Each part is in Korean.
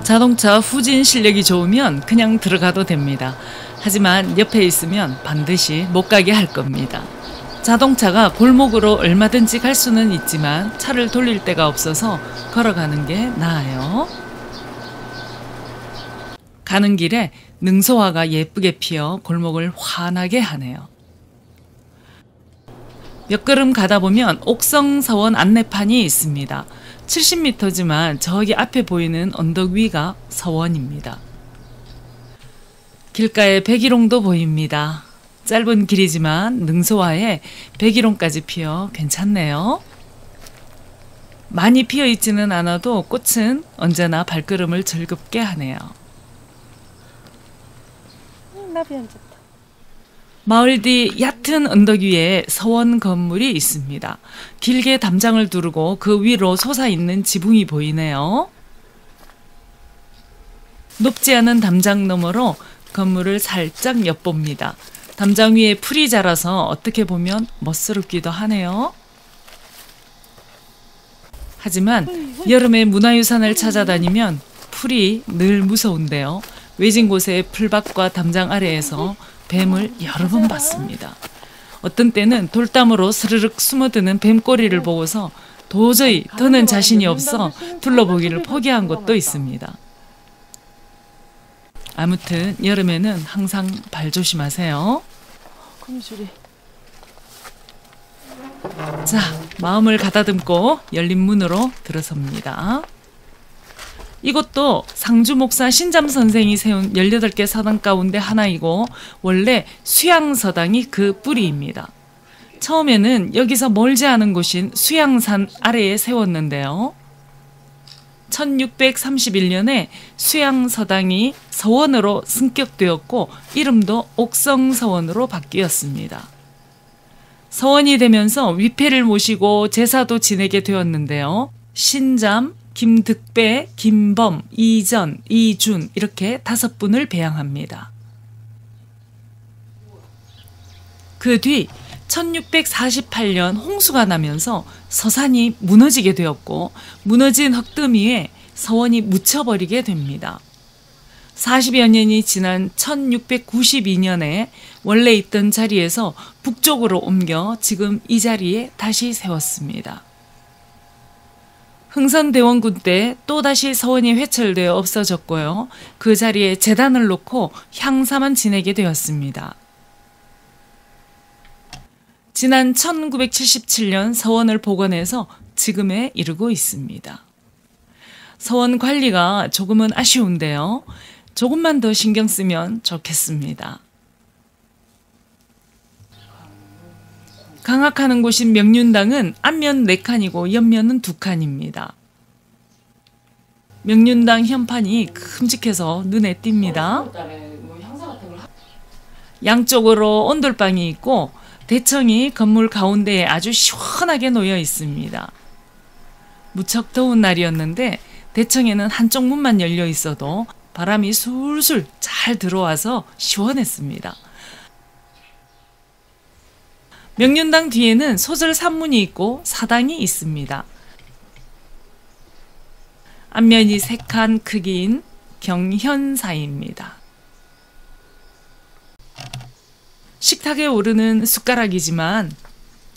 자동차 후진 실력이 좋으면 그냥 들어가도 됩니다. 하지만 옆에 있으면 반드시 못 가게 할 겁니다. 자동차가 골목으로 얼마든지 갈 수는 있지만 차를 돌릴 데가 없어서 걸어가는 게 나아요. 가는 길에 능소화가 예쁘게 피어 골목을 환하게 하네요. 몇 걸음 가다 보면 옥성서원 안내판이 있습니다. 70m지만 저기 앞에 보이는 언덕 위가 서원입니다. 길가에 백일홍도 보입니다. 짧은 길이지만 능소화에 백일홍까지 피어 괜찮네요. 많이 피어 있지는 않아도 꽃은 언제나 발걸음을 즐겁게 하네요. 나비 앉았다. 마을 뒤 얕은 언덕 위에 서원 건물이 있습니다. 길게 담장을 두르고 그 위로 솟아있는 지붕이 보이네요. 높지 않은 담장 너머로 건물을 살짝 엿봅니다. 담장 위에 풀이 자라서 어떻게 보면 멋스럽기도 하네요. 하지만 여름에 문화유산을 찾아다니면 풀이 늘 무서운데요. 외진 곳의 풀밭과 담장 아래에서 뱀을 여러 번 봤습니다. 어떤 때는 돌담으로 스르륵 숨어드는 뱀꼬리를 보고서 도저히 더는 자신이 없어 둘러보기를 포기한 곳도 있습니다. 아무튼 여름에는 항상 발 조심하세요. 거미줄이. 자, 마음을 가다듬고 열린 문으로 들어섭니다. 이곳도 상주 목사 신잠 선생이 세운 18개 서당 가운데 하나이고 원래 수양서당이 그 뿌리입니다. 처음에는 여기서 멀지 않은 곳인 수양산 아래에 세웠는데요. 1631년에 수양서당이 서원으로 승격되었고 이름도 옥성서원으로 바뀌었습니다. 서원이 되면서 위패를 모시고 제사도 지내게 되었는데요. 신잠, 김득배, 김범, 이전, 이준 이렇게 5분을 배양합니다. 그 뒤 1648년 홍수가 나면서 서산이 무너지게 되었고 무너진 흙더미에 서원이 묻혀버리게 됩니다. 40여 년이 지난 1692년에 원래 있던 자리에서 북쪽으로 옮겨 지금 이 자리에 다시 세웠습니다. 흥선대원군 때 또다시 서원이 회철되어 없어졌고요. 그 자리에 제단을 놓고 향사만 지내게 되었습니다. 지난 1977년 서원을 복원해서 지금에 이르고 있습니다. 서원 관리가 조금은 아쉬운데요. 조금만 더 신경 쓰면 좋겠습니다. 강학하는 곳인 명륜당은 앞면 4칸이고 옆면은 2칸입니다. 명륜당 현판이 큼직해서 눈에 띕니다. 양쪽으로 온돌방이 있고 대청이 건물 가운데에 아주 시원하게 놓여 있습니다. 무척 더운 날이었는데 대청에는 한쪽 문만 열려 있어도 바람이 술술 잘 들어와서 시원했습니다. 명륜당 뒤에는 소절 산문이 있고 사당이 있습니다. 앞면이 3칸 크기인 경현사입니다. 식탁에 오르는 숟가락이지만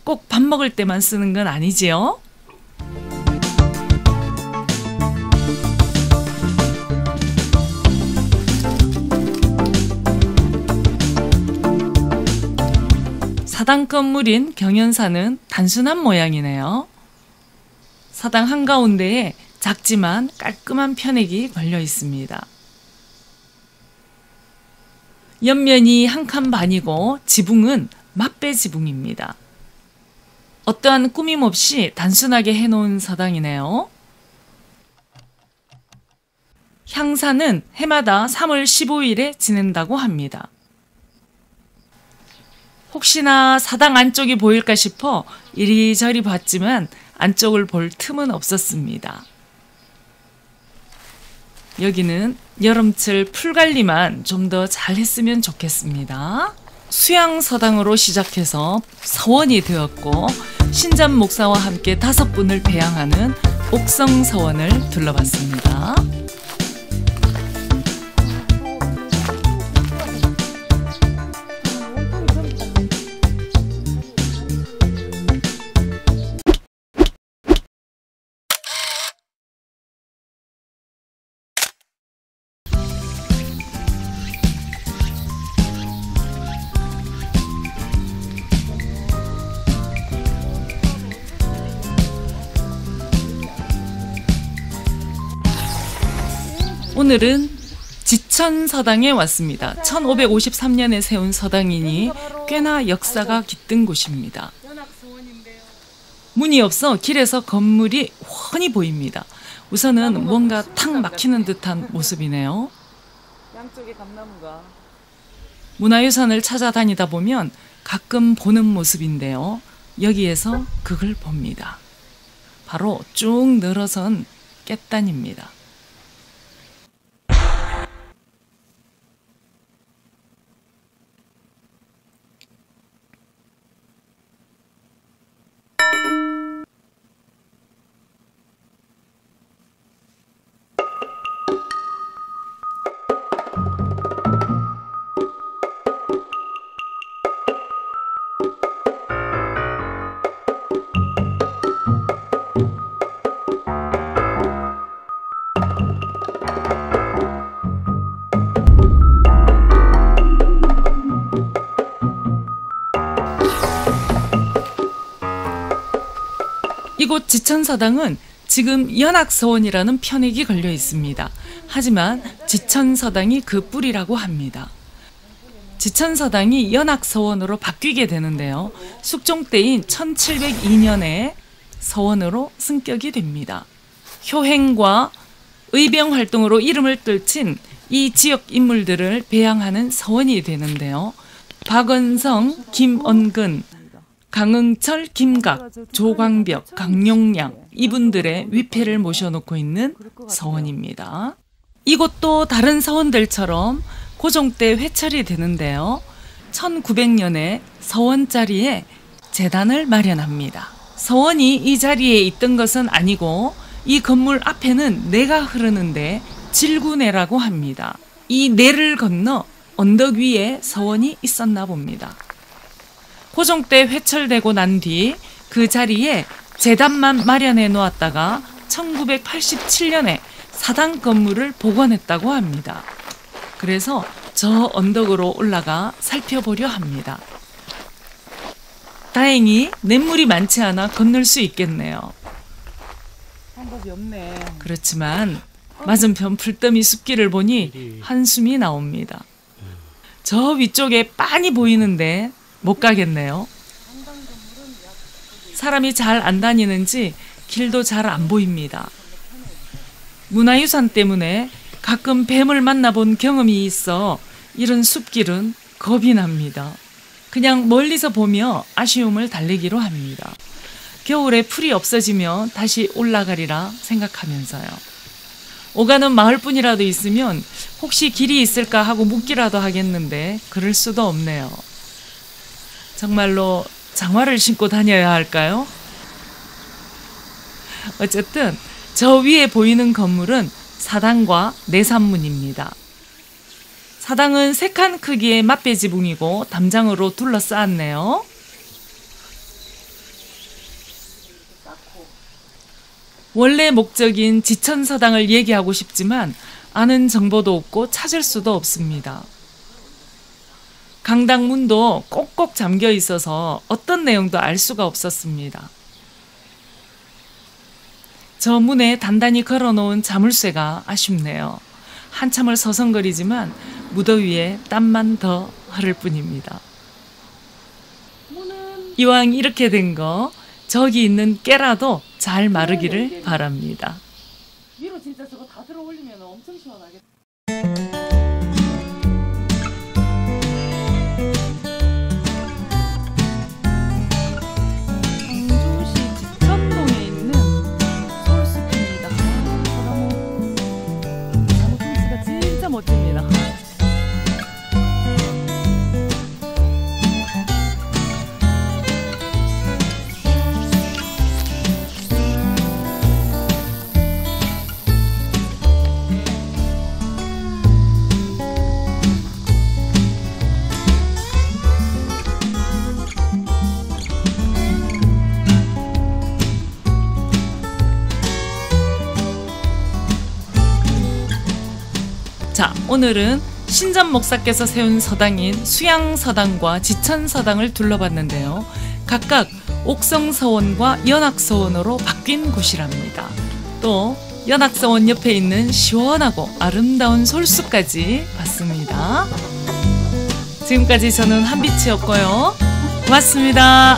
꼭 밥 먹을 때만 쓰는 건 아니지요? 사당 건물인 경현사는 단순한 모양이네요. 사당 한가운데에 작지만 깔끔한 편액이 걸려 있습니다. 옆면이 1칸 반이고 지붕은 맞배 지붕입니다. 어떠한 꾸밈 없이 단순하게 해놓은 사당이네요. 향사는 해마다 3월 15일에 지낸다고 합니다. 혹시나 사당 안쪽이 보일까 싶어 이리저리 봤지만 안쪽을 볼 틈은 없었습니다. 여기는 여름철 풀관리만 좀 더 잘했으면 좋겠습니다. 수양서당으로 시작해서 서원이 되었고 신잠 목사와 함께 5분을 배양하는 옥성서원을 둘러봤습니다. 오늘은 지천서당에 왔습니다. 1553년에 세운 서당이니 꽤나 역사가 깃든 곳입니다. 문이 없어 길에서 건물이 훤히 보입니다. 우선은 뭔가 탁 막히는 듯한 모습이네요. 양쪽에 감나무가. 문화유산을 찾아다니다 보면 가끔 보는 모습인데요. 여기에서 그걸 봅니다. 바로 쭉 늘어선 깻단입니다. 이곳 지천서당은 지금 연악서원이라는 편액이 걸려 있습니다. 하지만 지천서당이 그 뿌리라고 합니다. 지천서당이 연악서원으로 바뀌게 되는데요. 숙종 때인 1702년에 서원으로 승격이 됩니다. 효행과 의병 활동으로 이름을 떨친 이 지역 인물들을 배양하는 서원이 되는데요. 박원성, 김언근, 강응철, 김각, 조광벽, 강용량 이분들의 위패를 모셔놓고 있는 서원입니다. 이곳도 다른 서원들처럼 고종 때 회철이 되는데요. 1900년에 서원 자리에 제단을 마련합니다. 서원이 이 자리에 있던 것은 아니고 이 건물 앞에는 내가 흐르는데 질구내라고 합니다. 이 내를 건너 언덕 위에 서원이 있었나 봅니다. 고종 때 회철되고 난 뒤 그 자리에 제단만 마련해 놓았다가 1987년에 사당 건물을 복원했다고 합니다. 그래서 저 언덕으로 올라가 살펴보려 합니다. 다행히 냇물이 많지 않아 건널 수 있겠네요. 방법이 없네. 그렇지만 맞은편 풀더미 숲길을 보니 한숨이 나옵니다. 저 위쪽에 빤히 보이는데 못 가겠네요. 사람이 잘 안 다니는지 길도 잘 안 보입니다. 문화유산 때문에 가끔 뱀을 만나본 경험이 있어 이런 숲길은 겁이 납니다. 그냥 멀리서 보며 아쉬움을 달래기로 합니다. 겨울에 풀이 없어지면 다시 올라가리라 생각하면서요. 오가는 마을뿐이라도 있으면 혹시 길이 있을까 하고 묻기라도 하겠는데 그럴 수도 없네요. 정말로 장화를 신고 다녀야 할까요? 어쨌든 저 위에 보이는 건물은 사당과 내산문입니다. 사당은 3칸 크기의 맞배지붕이고 담장으로 둘러싸았네요. 원래 목적인 지천서당을 얘기하고 싶지만 아는 정보도 없고 찾을 수도 없습니다. 강당문도 꼭꼭 잠겨 있어서 어떤 내용도 알 수가 없었습니다. 저 문에 단단히 걸어놓은 자물쇠가 아쉽네요. 한참을 서성거리지만 무더위에 땀만 더 흐를 뿐입니다. 이왕 이렇게 된 거 저기 있는 깨라도 잘 마르기를 바랍니다. 위로 진짜 저거 다 들어 올리면 엄청 시원하겠다. 멋집니다. 자, 오늘은 신전 목사께서 세운 서당인 수양서당과 지천서당을 둘러봤는데요. 각각 옥성서원과 연악서원으로 바뀐 곳이랍니다. 또 연악서원 옆에 있는 시원하고 아름다운 솔수까지 봤습니다. 지금까지 저는 한빛이었고요. 고맙습니다.